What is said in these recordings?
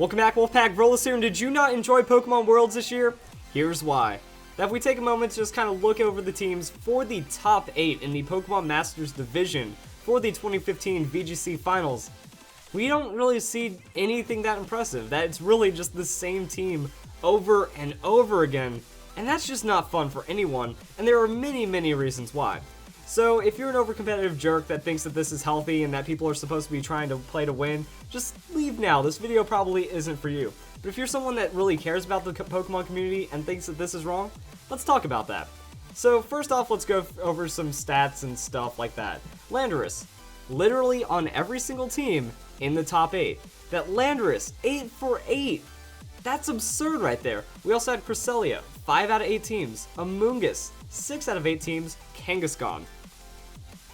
Welcome back, Wolfpack. Rollus here, and did you not enjoy Pokemon Worlds this year? Here's why. Now, if we take a moment to just kind of look over the teams for the top 8 in the Pokemon Masters Division for the 2015 VGC Finals, we don't really see anything that impressive. That it's really just the same team over and over again, and that's just not fun for anyone, and there are many reasons why. So if you're an overcompetitive jerk that thinks that this is healthy and that people are supposed to be trying to play to win, just leave now. This video probably isn't for you. But if you're someone that really cares about the Pokemon community and thinks that this is wrong, let's talk about that. So first off, let's go over some stats and stuff like that. Landorus, literally on every single team in the top 8. That Landorus, 8 for 8. That's absurd right there. We also had Cresselia, 5 out of 8 teams. Amoonguss, 6 out of 8 teams. Kangaskhan.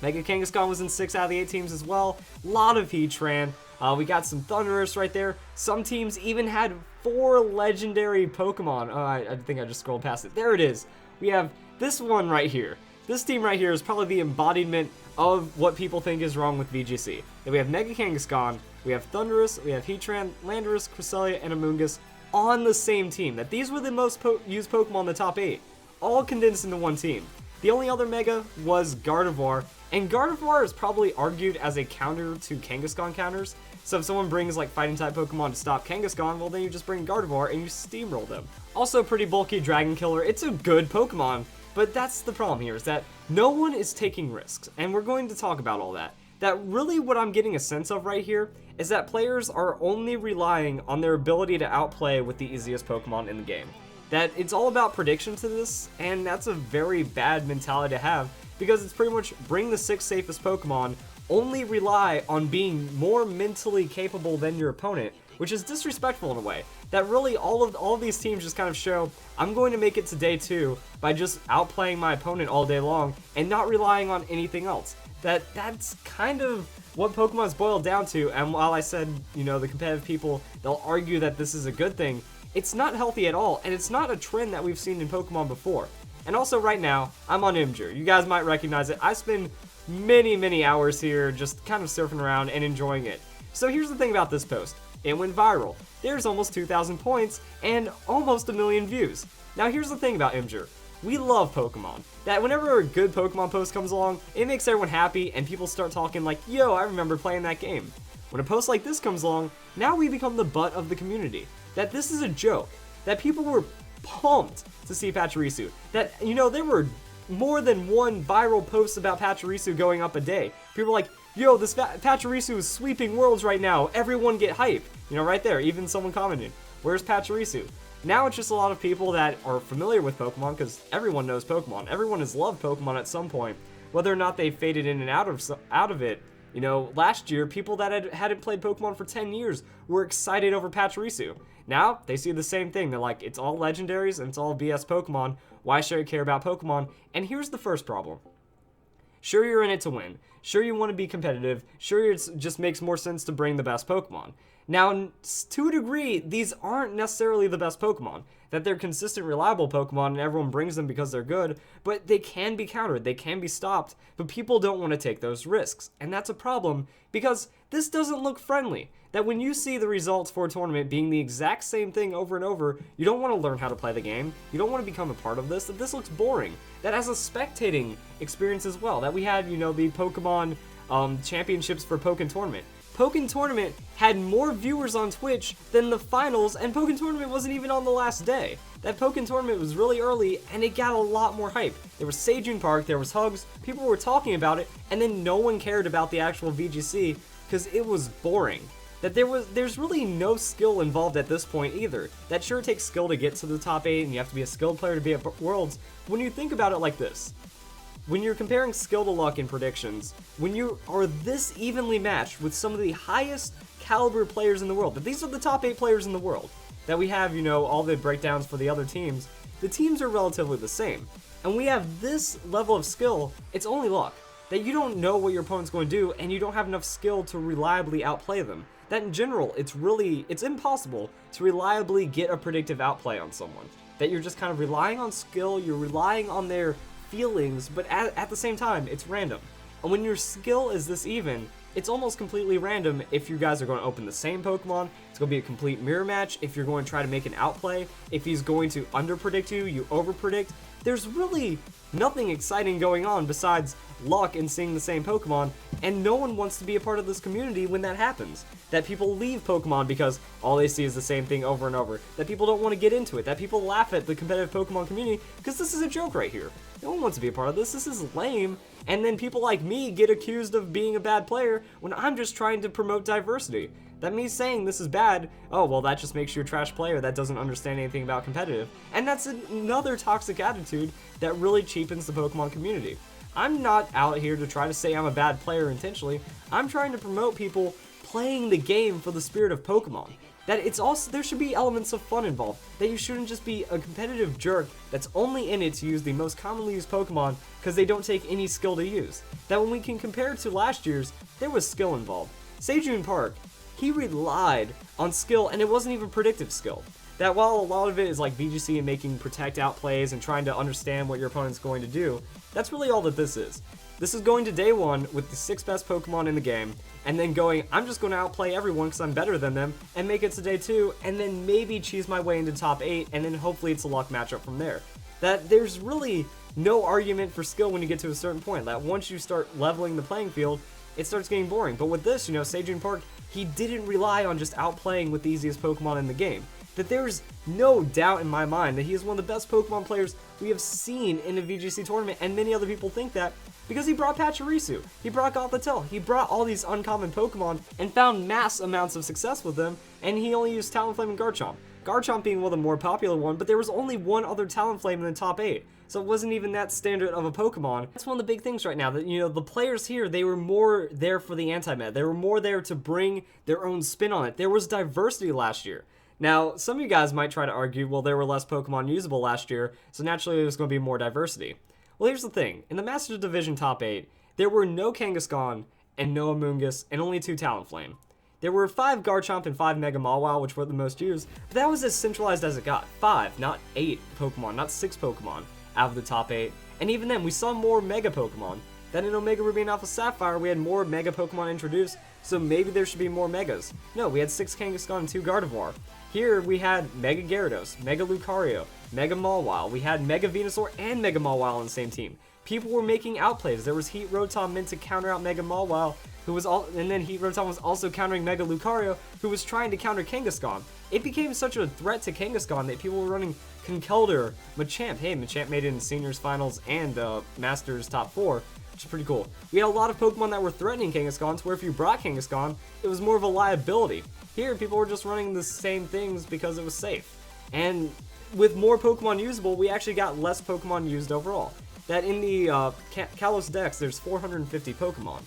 Mega Kangaskhan was in 6 out of the 8 teams as well. A lot of Heatran. We got some Thundurus right there. Some teams even had 4 legendary Pokemon. I think I just scrolled past it. There it is. We have this one right here. This team right here is probably the embodiment of what people think is wrong with VGC. Then we have Mega Kangaskhan, we have Thundurus, we have Heatran, Landorus, Cresselia, and Amoonguss on the same team. That these were the most used Pokemon in the top 8. All condensed into one team. The only other Mega was Gardevoir, and Gardevoir is probably argued as a counter to Kangaskhan counters. So if someone brings like fighting type Pokemon to stop Kangaskhan, well then you just bring Gardevoir and you steamroll them. Also pretty bulky Dragon Killer. It's a good Pokemon, but that's the problem here is that no one is taking risks, and we're going to talk about all that. That really what I'm getting a sense of right here is that players are only relying on their ability to outplay with the easiest Pokemon in the game. That it's all about prediction to this, and that's a very bad mentality to have, because it's pretty much bring the 6 safest Pokemon, only rely on being more mentally capable than your opponent, which is disrespectful in a way. That really all of these teams just kind of show, I'm going to make it to day 2 by just outplaying my opponent all day long and not relying on anything else. That's kind of what Pokemon's boiled down to, and while I said, you know, the competitive people, they'll argue that this is a good thing, it's not healthy at all, and it's not a trend that we've seen in Pokemon before. And also right now, I'm on Imgur. You guys might recognize it. I spend many hours here just kind of surfing around and enjoying it. So here's the thing about this post. It went viral. There's almost 2,000 points and almost 1 million views. Now here's the thing about Imgur. We love Pokemon. That whenever a good Pokemon post comes along, it makes everyone happy and people start talking like, yo, I remember playing that game. When a post like this comes along, now we become the butt of the community. That this is a joke. That people were pumped to see Pachirisu. That, you know, there were more than one viral post about Pachirisu going up a day. People were like, yo, this Pachirisu is sweeping worlds right now. Everyone get hype. You know, right there. Even someone commented, where's Pachirisu? Now it's just a lot of people that are familiar with Pokemon, because everyone knows Pokemon. Everyone has loved Pokemon at some point. Whether or not they faded in and out of it. You know, last year, people that hadn't played Pokemon for 10 years were excited over Pachirisu. Now, they see the same thing. They're like, it's all legendaries and it's all BS Pokemon. Why should I care about Pokemon? And here's the first problem. Sure, you're in it to win. Sure, you want to be competitive. Sure, it just makes more sense to bring the best Pokemon. Now, to a degree, these aren't necessarily the best Pokemon. That they're consistent, reliable Pokemon, and everyone brings them because they're good, but they can be countered, they can be stopped, but people don't want to take those risks. And that's a problem, because this doesn't look friendly. That when you see the results for a tournament being the exact same thing over and over, you don't want to learn how to play the game, you don't want to become a part of this, that this looks boring. That as a spectating experience as well, that we had, you know, the Pokemon championships for Pokken Tournament. Pokken Tournament had more viewers on Twitch than the finals, and Pokken Tournament wasn't even on the last day. That Pokken Tournament was really early, and it got a lot more hype. There was Sejun Park, there was hugs, people were talking about it, and then no one cared about the actual VGC, because it was boring. That there's really no skill involved at this point either. That sure takes skill to get to the top 8, and you have to be a skilled player to be at Worlds. When you think about it like this, when you're comparing skill to luck in predictions, when you are this evenly matched with some of the highest caliber players in the world, that these are the top 8 players in the world, that we have, you know, all the breakdowns for the other teams, the teams are relatively the same. And we have this level of skill, it's only luck. That you don't know what your opponent's going to do, and you don't have enough skill to reliably outplay them. That in general, it's impossible to reliably get a predictive outplay on someone. That you're just kind of relying on skill, you're relying on their feelings, but at the same time, it's random. And when your skill is this even, it's almost completely random if you guys are going to open the same Pokemon. It's going to be a complete mirror match. If you're going to try to make an outplay, if he's going to underpredict you, you overpredict. There's really nothing exciting going on besides luck and seeing the same Pokemon, and no one wants to be a part of this community when that happens. That people leave Pokemon because all they see is the same thing over and over. That people don't want to get into it. That people laugh at the competitive Pokemon community because this is a joke right here. No one wants to be a part of this. This is lame. And then people like me get accused of being a bad player when I'm just trying to promote diversity. That me saying this is bad, oh, well, that just makes you a trash player that doesn't understand anything about competitive. And that's another toxic attitude that really cheapens the Pokemon community. I'm not out here to try to say I'm a bad player intentionally. I'm trying to promote people playing the game for the spirit of Pokemon. That it's also, there should be elements of fun involved. That you shouldn't just be a competitive jerk that's only in it to use the most commonly used Pokemon because they don't take any skill to use. That when we can compare it to last year's, there was skill involved. Seijun Park, he relied on skill, and it wasn't even predictive skill. That while a lot of it is like VGC and making protect out plays and trying to understand what your opponent's going to do, that's really all that this is. This is going to day one with the 6 best Pokemon in the game, and then going, I'm just going to outplay everyone because I'm better than them, and make it to day 2, and then maybe cheese my way into top 8, and then hopefully it's a luck matchup from there. That there's really no argument for skill when you get to a certain point. That once you start leveling the playing field, it starts getting boring. But with this, Seijun Park, he didn't rely on just outplaying with the easiest Pokemon in the game. That there's no doubt in my mind that he is one of the best Pokemon players we have seen in a VGC tournament, and many other people think that because he brought Pachirisu, he brought Gothitelle, he brought all these uncommon Pokemon and found mass amounts of success with them, and he only used Talonflame and Garchomp. Garchomp being one of the more popular one, but there was only one other Talonflame in the top 8. So it wasn't even that standard of a Pokemon. That's one of the big things right now, that, the players here, they were more there for the anti-meta. They were more there to bring their own spin on it. There was diversity last year. Now, some of you guys might try to argue, well, there were less Pokemon usable last year, so naturally there's going to be more diversity. Well, here's the thing. In the Masters Division top 8, there were no Kangaskhan and no Amoonguss and only 2 Talonflame. There were 5 Garchomp and 5 Mega Mawile, which were the most used, but that was as centralized as it got. 5, not 8 Pokemon, not 6 Pokemon out of the top 8. And even then, we saw more Mega Pokemon. Then in Omega Ruby and Alpha Sapphire, we had more Mega Pokemon introduced, so maybe there should be more Megas. No, we had 6 Kangaskhan and 2 Gardevoir. Here we had Mega Gyarados, Mega Lucario, Mega Mawile. We had Mega Venusaur and Mega Mawile on the same team. People were making outplays. There was Heat Rotom meant to counter out Mega Mawile, and then Heat Rotom was also countering Mega Lucario, who was trying to counter Kangaskhan. It became such a threat to Kangaskhan that people were running Conkeldurr, Machamp. Hey, Machamp made it in Seniors Finals and Masters Top 4, which is pretty cool. We had a lot of Pokemon that were threatening Kangaskhan, to where if you brought Kangaskhan, it was more of a liability. Here, people were just running the same things because it was safe. And with more Pokemon usable, we actually got less Pokemon used overall. That in the Kalos Dex, there's 450 Pokemon.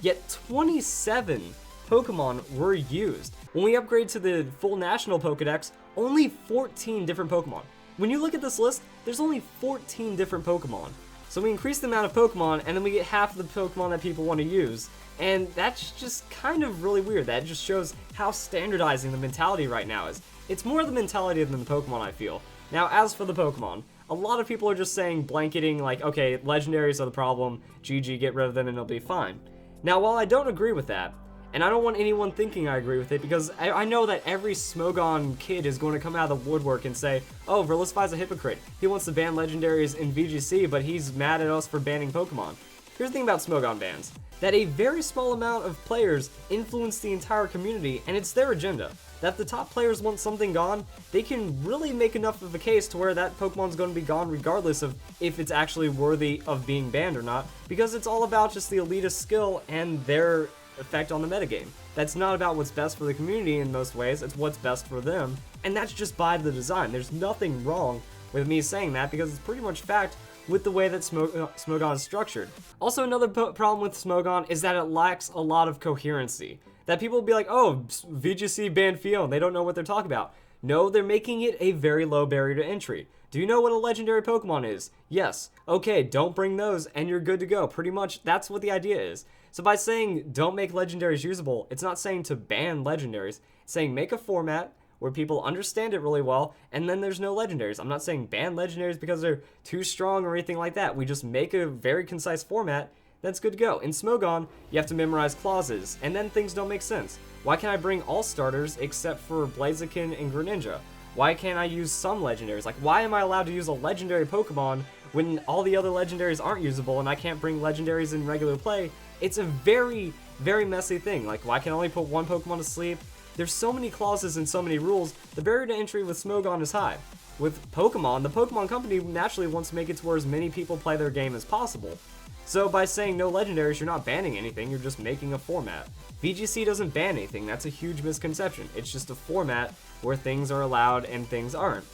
Yet 27 Pokemon were used. When we upgrade to the full National Pokedex, only 14 different Pokemon. When you look at this list, there's only 14 different Pokemon. So we increase the amount of Pokemon, and then we get half the Pokemon that people want to use. And that's just kind of really weird. That just shows how standardizing the mentality right now is. It's more the mentality than the Pokemon, I feel. Now, as for the Pokemon, a lot of people are just saying, blanketing, like, okay, legendaries are the problem, GG, get rid of them and it'll be fine. Now, while I don't agree with that, and I don't want anyone thinking I agree with it, because I know that every Smogon kid is going to come out of the woodwork and say, oh, Verlisify's a hypocrite. He wants to ban legendaries in VGC, but he's mad at us for banning Pokemon. Here's the thing about Smogon bans, that a very small amount of players influence the entire community, and it's their agenda. That if the top players want something gone, they can really make enough of a case to where that Pokemon's going to be gone regardless of if it's actually worthy of being banned or not, because it's all about just the elitist skill and their effect on the metagame. That's not about what's best for the community in most ways, it's what's best for them, and that's just by the design. There's nothing wrong with me saying that, because it's pretty much fact with the way that Smogon is structured. Also, another problem with Smogon is that it lacks a lot of coherency. That people will be like, oh, VGC banned Fion, they don't know what they're talking about. No, they're making it a very low barrier to entry. Do you know what a legendary Pokemon is? Yes. Okay, don't bring those and you're good to go. Pretty much, that's what the idea is. So by saying don't make legendaries usable, it's not saying to ban legendaries. It's saying make a format where people understand it really well, and then there's no legendaries. I'm not saying ban legendaries because they're too strong or anything like that. We just make a very concise format that's good to go. In Smogon, you have to memorize clauses, and then things don't make sense. Why can't I bring all starters except for Blaziken and Greninja? Why can't I use some legendaries? Like, why am I allowed to use a legendary Pokemon when all the other legendaries aren't usable and I can't bring legendaries in regular play? It's a very, very messy thing. Like, why can I only put one Pokemon to sleep? There's so many clauses and so many rules. The barrier to entry with Smogon is high. With Pokemon, the Pokemon Company naturally wants to make it to where as many people play their game as possible. So by saying no legendaries, you're not banning anything, you're just making a format. VGC doesn't ban anything, that's a huge misconception. It's just a format where things are allowed and things aren't.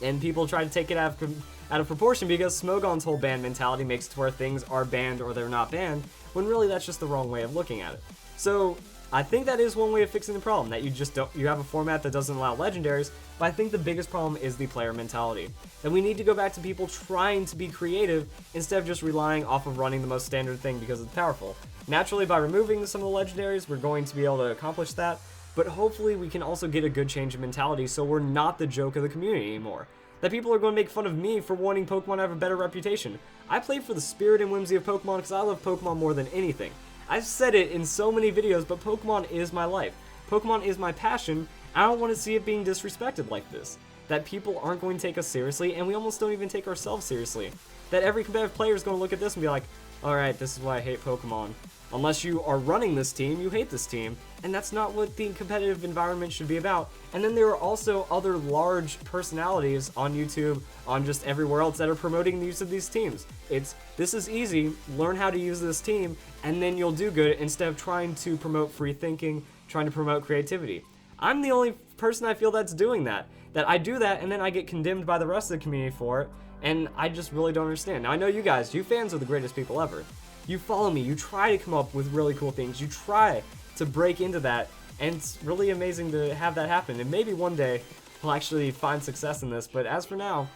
And people try to take it out of proportion because Smogon's whole ban mentality makes it to where things are banned or they're not banned, when really that's just the wrong way of looking at it. So I think that is one way of fixing the problem, that you have a format that doesn't allow legendaries, but I think the biggest problem is the player mentality. And we need to go back to people trying to be creative instead of just relying off of running the most standard thing because it's powerful. Naturally, by removing some of the legendaries, we're going to be able to accomplish that, but hopefully we can also get a good change in mentality so we're not the joke of the community anymore. That people are going to make fun of me for wanting Pokemon to have a better reputation. I play for the spirit and whimsy of Pokemon because I love Pokemon more than anything. I've said it in so many videos, but Pokemon is my life. Pokemon is my passion. I don't want to see it being disrespected like this. That people aren't going to take us seriously, and we almost don't even take ourselves seriously. That every competitive player is going to look at this and be like, alright, this is why I hate Pokemon. Unless you are running this team, you hate this team, and that's not what the competitive environment should be about. And then there are also other large personalities on YouTube, on just everywhere else, that are promoting the use of these teams. This is easy, learn how to use this team, and then you'll do good, instead of trying to promote free thinking, trying to promote creativity. I'm the only person I feel that's doing that. That I do that, and then I get condemned by the rest of the community for it, and I just really don't understand. Now I know you guys, you fans are the greatest people ever. You follow me, you try to come up with really cool things, you try to break into that, and it's really amazing to have that happen. And maybe one day we'll actually find success in this, but as for now,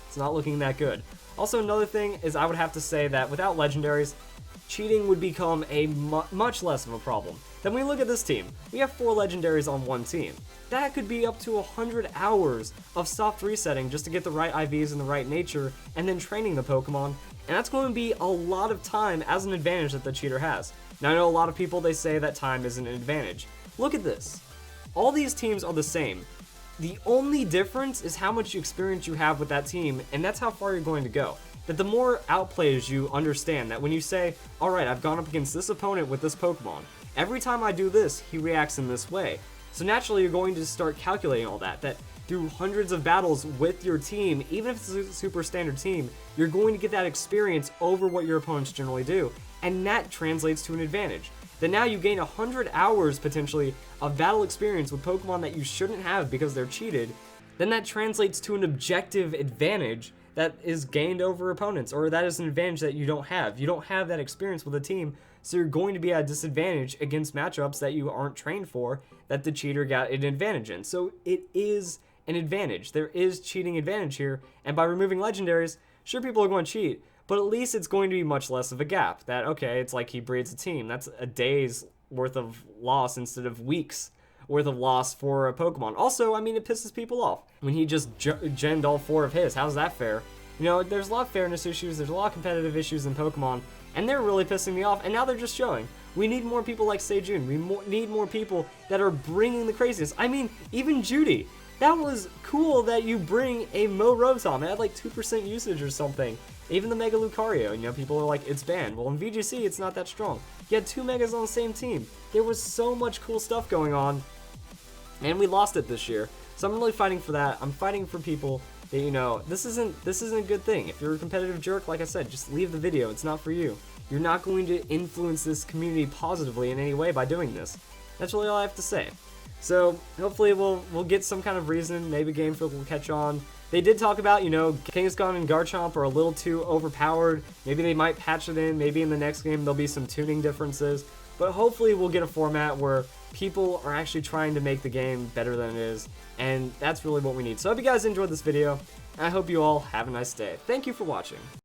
it's not looking that good. Also, another thing is I would have to say that without legendaries, cheating would become a much less of a problem. Then we look at this team. We have 4 legendaries on one team. That could be up to 100 hours of soft resetting just to get the right IVs and the right nature, and then training the Pokemon, and that's going to be a lot of time as an advantage that the cheater has. Now I know a lot of people, they say that time isn't an advantage. Look at this. All these teams are the same. The only difference is how much experience you have with that team, and that's how far you're going to go. That the more outplays you understand, that when you say, alright, I've gone up against this opponent with this Pokemon, every time I do this, he reacts in this way. So naturally you're going to start calculating all that through hundreds of battles with your team, even if it's a super standard team, you're going to get that experience over what your opponents generally do, and that translates to an advantage. Then now you gain 100 hours potentially of battle experience with Pokemon that you shouldn't have because they're cheated, then that translates to an objective advantage that is gained over opponents, or that is an advantage that you don't have. You don't have that experience with a team, so you're going to be at a disadvantage against matchups that you aren't trained for, that the cheater got an advantage in. So it is an advantage. There is cheating advantage here, and by removing legendaries, sure, people are going to cheat, but at least it's going to be much less of a gap. That, okay, it's like he breeds a team. That's a day's worth of loss instead of weeks worth of loss for a Pokemon. Also, I mean, it pisses people off when he just genned all 4 of his. How's that fair? You know, there's a lot of fairness issues, there's a lot of competitive issues in Pokemon, and they're really pissing me off, and now they're just showing. We need more people like Sejun. We need more people that are bringing the craziness. I mean, even Judy. That was cool that you bring a Mo Rotom. It had like 2% usage or something. Even the Mega Lucario, you know, people are like, it's banned. Well, in VGC, it's not that strong. You had 2 Megas on the same team. There was so much cool stuff going on, and we lost it this year. So I'm really fighting for that. I'm fighting for people that, you know, this isn't a good thing. If you're a competitive jerk, like I said, just leave the video. It's not for you. You're not going to influence this community positively in any way by doing this. That's really all I have to say. So hopefully we'll get some kind of reason. Maybe Game Freak will catch on. They did talk about, you know, Kangaskhan and Garchomp are a little too overpowered. Maybe they might patch it in. Maybe in the next game there'll be some tuning differences. But hopefully we'll get a format where people are actually trying to make the game better than it is. And that's really what we need. So I hope you guys enjoyed this video. And I hope you all have a nice day. Thank you for watching.